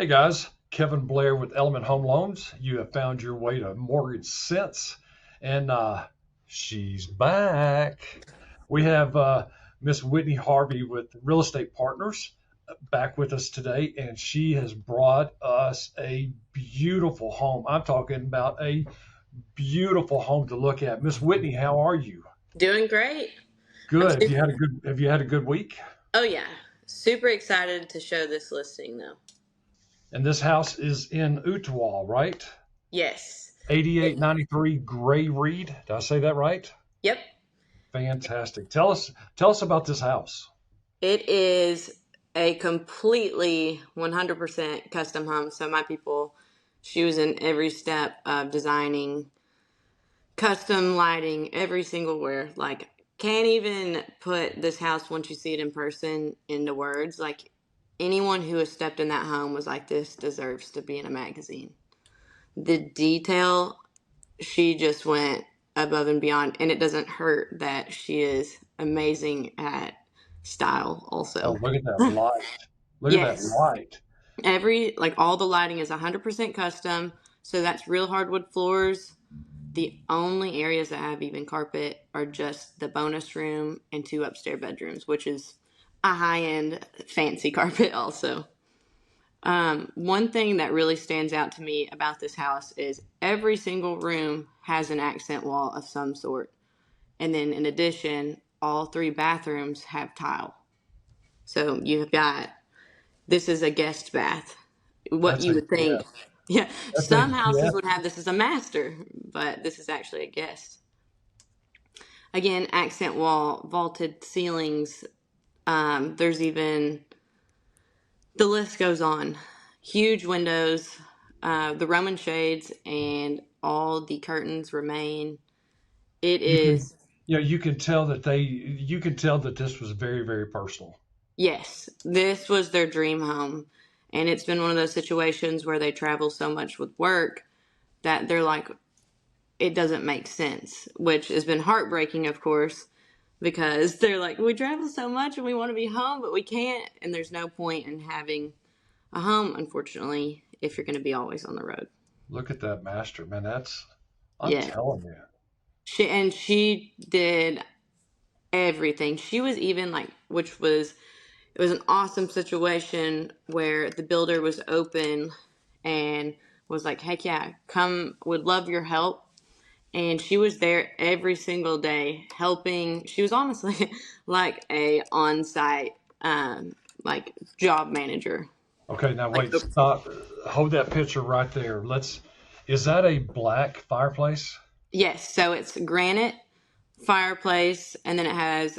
Hey guys, Kevin Blair with Element Home Loans. You have found your way to Mortgage Sense, and she's back. We have Miss Whitney Harvey with Real Estate Partners back with us today, and she has brought us a beautiful home. I'm talking about a beautiful home to look at. Miss Whitney, how are you? Doing great. I'm Good. super, Have you had a good week? oh yeah, super excited to show this listing though. And this house is in Ottawa, right? Yes. It, 8893 Gray Reed. Did I say that right? yep. Fantastic. Tell us about this house. It is a completely 100% custom home. So my people, she was in every step of designing custom lighting, every single where. Like, can't even put this house once you see it in person into words. Like, anyone who has stepped in that home was like, this deserves to be in a magazine. The detail, she just went above and beyond, and it doesn't hurt that she is amazing at style Oh, also. look at that light. Look at that Yes, light. all the lighting is 100% custom, so that's real hardwood floors. The only areas that have even carpet are just the bonus room and two upstairs bedrooms, which is a high-end fancy carpet also. One thing that really stands out to me about this house is every single room has an accent wall of some sort. And then in addition, all three bathrooms have tile. So you've got, this is a guest bath. What That's you a would think, guess. yeah, That's a some houses guess. would have this as a master, but this is actually a guest. Again, accent wall, vaulted ceilings. There's even, the list goes on. Huge windows, the Roman shades, and all the curtains remain. It You can is, you can tell that this was very, very personal. yes, this was their dream home. And it's been one of those situations where they travel so much with work that they're like, it doesn't make sense, which has been heartbreaking, of course, because they're like, we travel so much and we want to be home, but we can't. And there's no point in having a home, unfortunately, if you're going to be always on the road. Look at that master, man. I'm Yeah. telling you. She did everything. She was even like, which was, it was an awesome situation where the builder was open and was like, heck yeah, come, would love your help. And she was there every single day helping. She was honestly like a on-site, like job manager. Okay, now Like, wait, stop. Hold that picture right there. Is that a black fireplace? yes, so it's granite fireplace, and then it has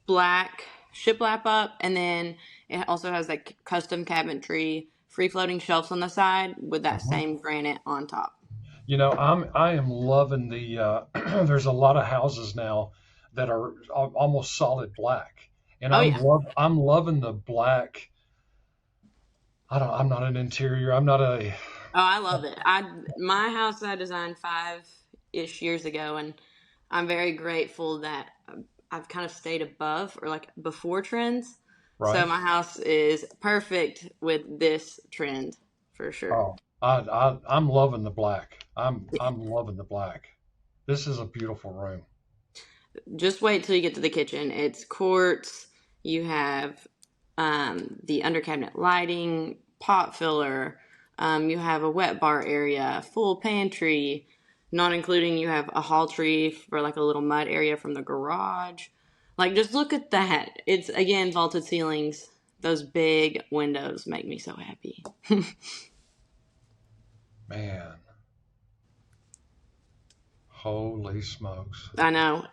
black shiplap up, and then it also has like custom cabinetry, free floating shelves on the side with that Mhm. same granite on top. I am loving there's a lot of houses now that are almost solid black, and Oh yeah. I'm loving the black. I'm not an interior. I'm not a. Oh, I love it. My house I designed 5-ish years ago, and I'm very grateful that I've kind of stayed above or like before trends. So Right. my house is perfect with this trend for sure. Oh, I'm loving the black. I'm loving the black. This is a beautiful room. Just wait till you get to the kitchen. It's quartz. You have the under cabinet lighting, pot filler. You have a wet bar area, full pantry, not including you have a hall tree for like a little mud area from the garage. Like, just look at that. It's again vaulted ceilings. Those big windows make me so happy. Man, holy smokes. I know.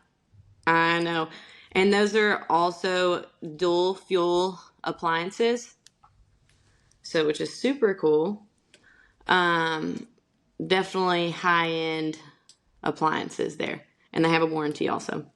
I know. And those are also dual fuel appliances, so which is super cool. Um, Definitely high end appliances there, and they have a warranty also.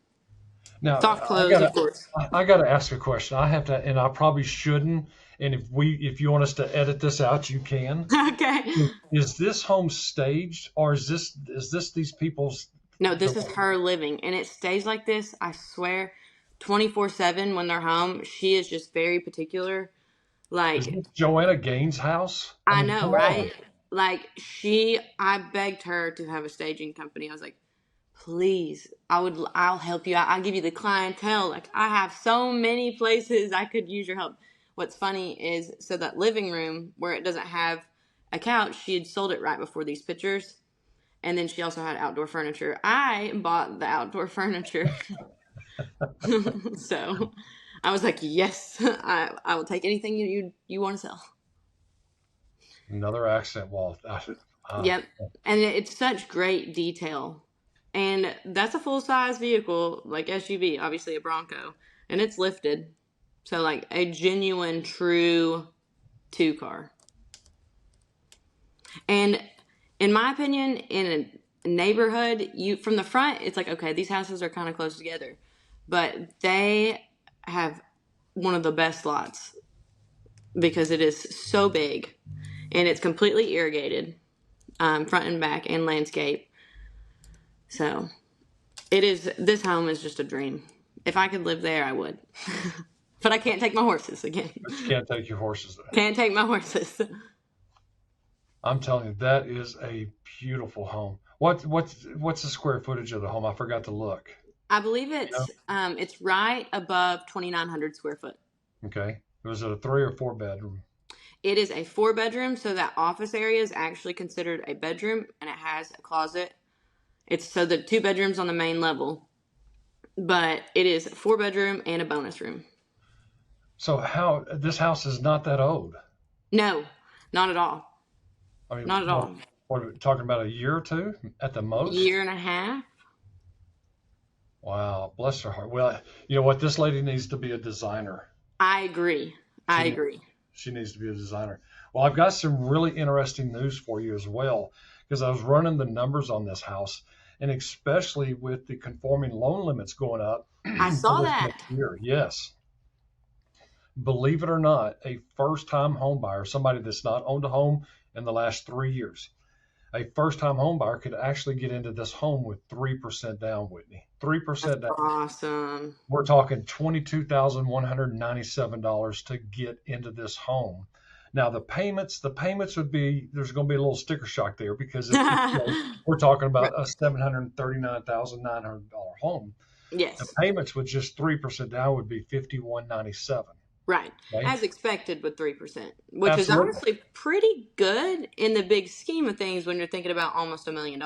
Now, Soft close, of course. I gotta ask a question. I have to, and I probably shouldn't. And if you want us to edit this out, you can. Okay. Is this home staged, or is this these people's? No, The this is her living, and it stays like this. I swear, 24/7 when they're home. She is just very particular Like, Is this Joanna Gaines' house? I I mean, know, come on. right? Like, I begged her to have a staging company. I was like, please, I'll help you out. I'll give you the clientele. Like, I have so many places I could use your help. What's funny is, so that living room where it doesn't have a couch, she had sold it right before these pictures. And then she also had outdoor furniture. I bought the outdoor furniture. So I was like, yes, I will take anything you want to sell. Another accent wall. Uh, Yep. And it's such great detail. And that's a full size vehicle, like SUV, obviously a Bronco. And it's lifted. So, like, a genuine, true two car. And in my opinion, in a neighborhood, you from the front, it's like, okay, these houses are kind of close together. But they have one of the best lots because it is so big and it's completely irrigated, front and back, and landscape. So this home is just a dream. If I could live there, I would. But I can't take my horses again. but you can't take your horses there. Can't take my horses. I'm telling you, that is a beautiful home. What's the square footage of the home? I forgot to look. I believe You know? it's right above 2,900 square foot. Okay. Was it a 3 or 4 bedroom? It is a 4 bedroom, so that office area is actually considered a bedroom, and it has a closet. It's so the 2 bedrooms on the main level, but it is 4 bedroom and a bonus room. So how this house is not that old? No, not at all. I mean, Not at all. what are we talking about? A year or two at the most? Year and a half. Wow, bless her heart. Well, you know what? This lady needs to be a designer. I agree. I She agree. she needs to be a designer. Well, I've got some really interesting news for you as well, because I was running the numbers on this house, and especially with the conforming loan limits going up I for saw this that. next year. Yes. Believe it or not, a first-time home buyer, somebody that's not owned a home in the last 3 years, a first-time home buyer could actually get into this home with 3% down, Whitney. 3% down. Awesome. We're talking $22,197 to get into this home. Now the payments would be, there's going to be a little sticker shock there because we're talking about a $739,900 home. The Yes. payments with just 3% down would be $5,197. Right. Okay, As expected with 3%, which is absolutely. honestly pretty good in the big scheme of things when you're thinking about almost $1 million.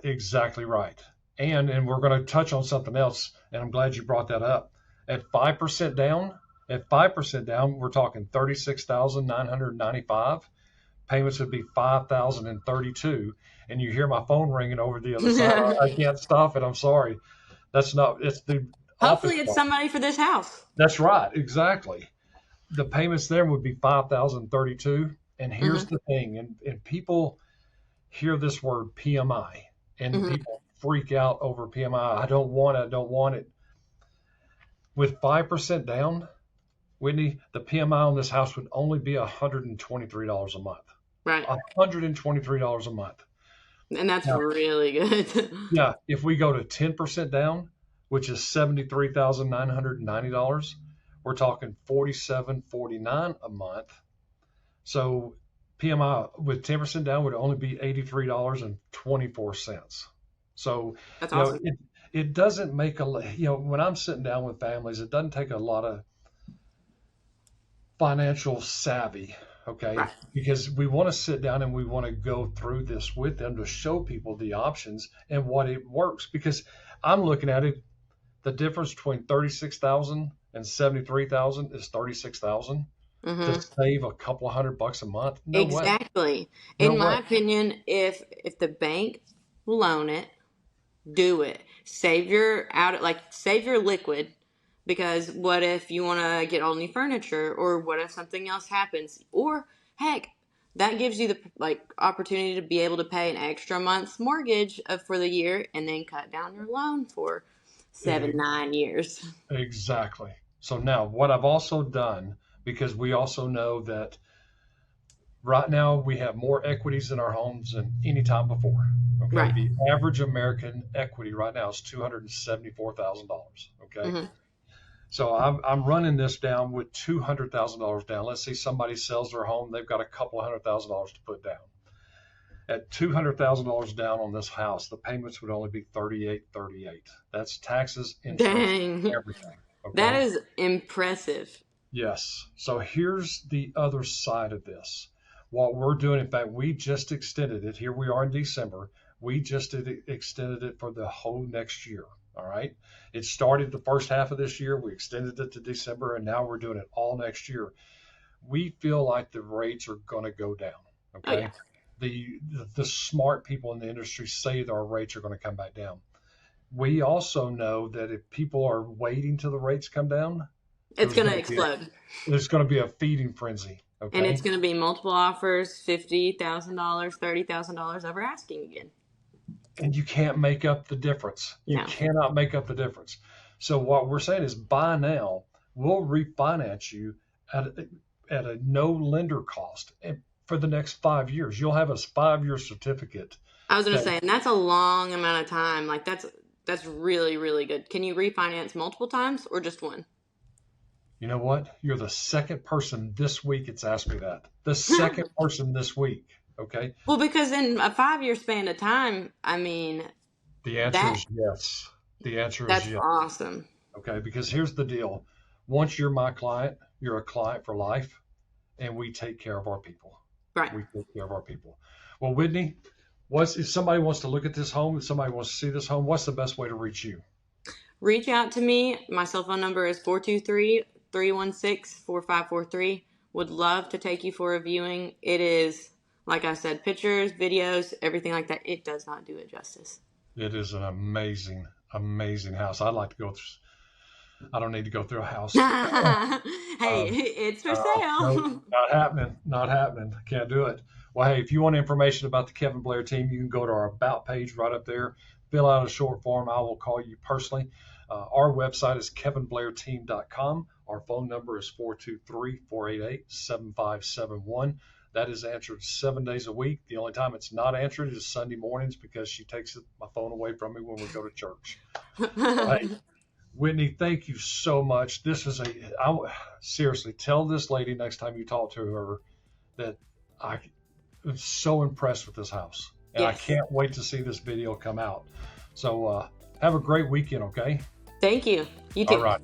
Exactly right. And we're going to touch on something else, and I'm glad you brought that up. At 5% down, we're talking 36,995. Payments would be 5,032. And you hear my phone ringing over the other side. I can't stop it. I'm sorry. That's not. It's the office Hopefully, it's phone. somebody for this house. That's right. Exactly. The payments there would be 5,032. And here's Hmm. the thing, and people hear this word PMI, and Hmm. people freak out over PMI. I don't want it. I don't want it. With 5% down, Whitney, the PMI on this house would only be $123 a month. Right. $123 a month. And that's Now, really good. yeah, if we go to 10% down, which is $73,990, we're talking $47.49 a month. So PMI with 10% down would only be $83.24. So, That's you know, awesome. it doesn't make when I'm sitting down with families, it doesn't take a lot of financial savvy, okay? Right. Because we want to sit down and we want to go through this with them to show people the options and what it works. Because I'm looking at it, the difference between 36,000 and 73,000 is 36,000. Hmm. To save a couple of $100 a month? No way. Exactly. No In way. my opinion, if the bank will loan it, do it. Save your liquid, because what if you want to get all new furniture, or what if something else happens, or heck, that gives you the opportunity to be able to pay an extra month's mortgage for the year, and then cut down your loan for E- 7-9 years. Exactly. So now what I've also done, because we also know that right now we have more equities in our homes than any time before. Okay. Right. The average American equity right now is $274,000. Okay. Hmm. So I'm running this down with $200,000 down. Let's say somebody sells their home, they've got a couple of $100,000 to put down. At $200,000 down on this house, the payments would only be $38.38. That's taxes, insurance, Dang. everything. That Okay. is impressive. Yes. So here's the other side of this. What we're doing, in fact, we just extended it. Here we are in December. We just extended it for the whole next year. All right. It started the first half of this year. We extended it to December, and now we're doing it all next year. We feel like the rates are going to go down. Oh yeah. Okay. The smart people in the industry say that our rates are going to come back down. We also know that if people are waiting till the rates come down, It's going to explode. there's going to be a feeding frenzy. Okay. And it's going to be multiple offers, $50,000, $30,000 over asking again. And you can't make up the difference. You No. cannot make up the difference. So what we're saying is buy now. We'll refinance you at a no lender cost for the next 5 years. You'll have a 5-year certificate. I was going to say, and that's a long amount of time. Like that's really, really good. Can you refinance multiple times or just one? You know what? You're the second person this week that's asked me that. The second person this week. Okay. Well, because in a 5-year span of time, I mean, the answer is yes. The answer is yes. That's awesome. Okay. Because here's the deal. Once you're my client, you're a client for life, and we take care of our people. Right. We take care of our people. Well, Whitney, if somebody wants to look at this home, if somebody wants to see this home, what's the best way to reach you? Reach out to me. My cell phone number is 423-316-4543. Would love to take you for a viewing. It is, like I said, pictures, videos, everything like that. It does not do it justice. It is an amazing, amazing house. I'd like to go through. I don't need to go through a house. Hey, it's for sale. No, not happening. Not happening. Can't do it. Well, hey, if you want information about the Kevin Blair team, you can go to our About page right up there. Fill out a short form. I will call you personally. Our website is kevinblairteam.com. Our phone number is 423-488-7571. That is answered 7 days a week. The only time it's not answered is Sunday mornings because she takes my phone away from me when we go to church. Hey, Whitney, thank you so much. Seriously, tell this lady next time you talk to her that I'm so impressed with this house. And yes. I can't wait to see this video come out. So have a great weekend, okay? Thank you. You too. All right.